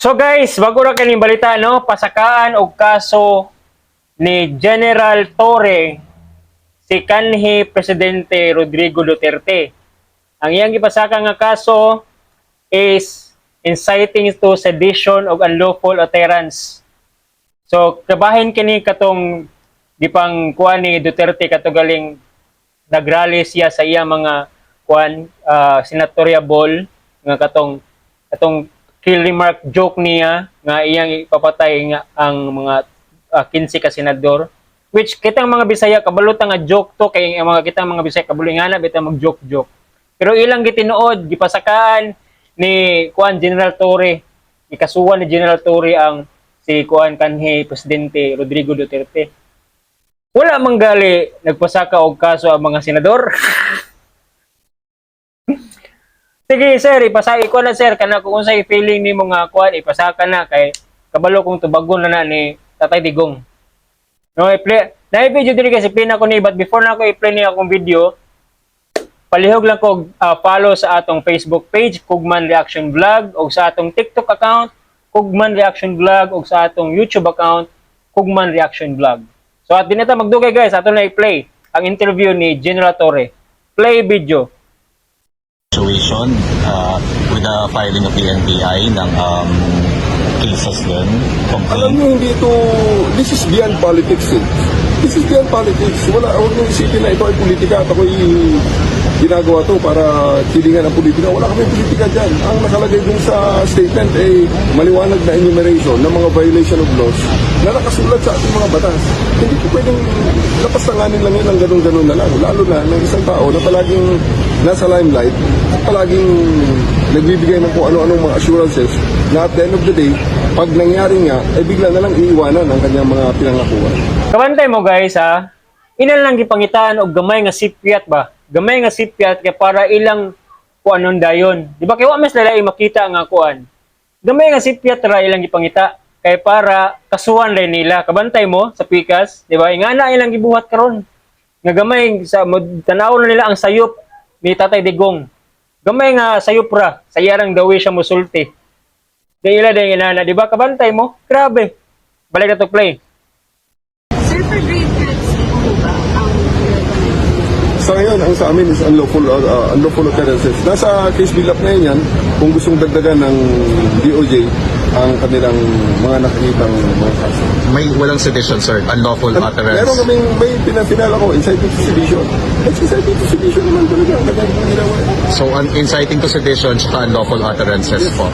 So guys, bago na kaning balita, no, pasakaan og kaso ni General Torre si kanhi Presidente Rodrigo Duterte. Ang iyang gipasaka nga kaso is inciting to sedition of unlawful utterance. So kabahin kini katong gipang kuan ni Duterte katugaling nagrally siya sa iya mga kuan senatorial nga katong kill remark joke niya nga iyang ipapatay nga ang mga 15 ka senador, which kitang mga Bisaya kabalutan nga joke to, kay mga kitang mga Bisaya kabulingana bitang mag joke pero ilang gitinuod gipasakaan ni kuan General Torre, ikasuhan ni General Torre ang si kuan kanhi Presidente Rodrigo Duterte. Wala man gali nagpasaka og kaso ang mga senador. Sige sir, ipasaki ko na sir kana kung unsay feeling nimo nga kuan ipasaka na kay kabalo kong tubagon na ni Tatay Digong. No, i-play. Na-video diri kasi play na ko ni, but before na ako i-play niya akong video, palihog lang ko follow sa atong Facebook page Kugman Reaction Vlog, o sa atong TikTok account Kugman Reaction Vlog, o sa atong YouTube account Kugman Reaction Vlog. So at dinata magdugay guys, ato na i-play ang interview ni General Torre. Play video. Situation with the filing of the NBI ng cases din. Alam niyo, hindi ito, this is beyond politics eh. This is beyond politics. Huwag niyo isipin na ito ay politika at ako'y ginagawa to para kilingan ang politika. Wala kami politika dyan. Ang nakalagay dun sa statement ay maliwanag na enumeration ng mga violation of laws na nakasulat sa ating mga batas. Hindi ko pwedeng lapastanganin lang yun ang ganun-ganun na lang. Lalo na ng isang tao na palaging nasa limelight at palaging nagbibigay ng kung ano-anong mga assurances na at the end of the day, pag nangyari nga, ay bigla na lang iiwanan ang kanyang mga pinangakuan. Kabantay mo guys ha, inan lang gipangitaan og gamay nga sipyat ba? Gamay nga sipyat kay para ilang kuanon dayon. Di ba kay wa mas lalay makita nga kuan. Gamay nga sipyat ra ilang gipangita kay para kasuhan rin nila. Kabantay mo sa pikas, di ba? Ingana ilang gibuhat karon. Nga gamay sa tanaw na nila ang sayop ni Tatay Digong. Gamay nga sayop ra, sayarang dawi siya musulti. Di ila din inana, di ba? Kabantay mo? Grabe. Balik na to play. Sir, for grade cuts po ba ang Sa ngayon, ang sa amin is unlawful occurrences. Nasa case build up na yan, kung gustong dagdagan ng DOJ ang kanilang mga nakikitang mga kaso. May walang sedition, sir. Unlawful utterance. Meron kaming may pinapinala ko, inciting to sedition. It's inciting to sedition naman talaga. So, inciting to sedition at unlawful utterances po.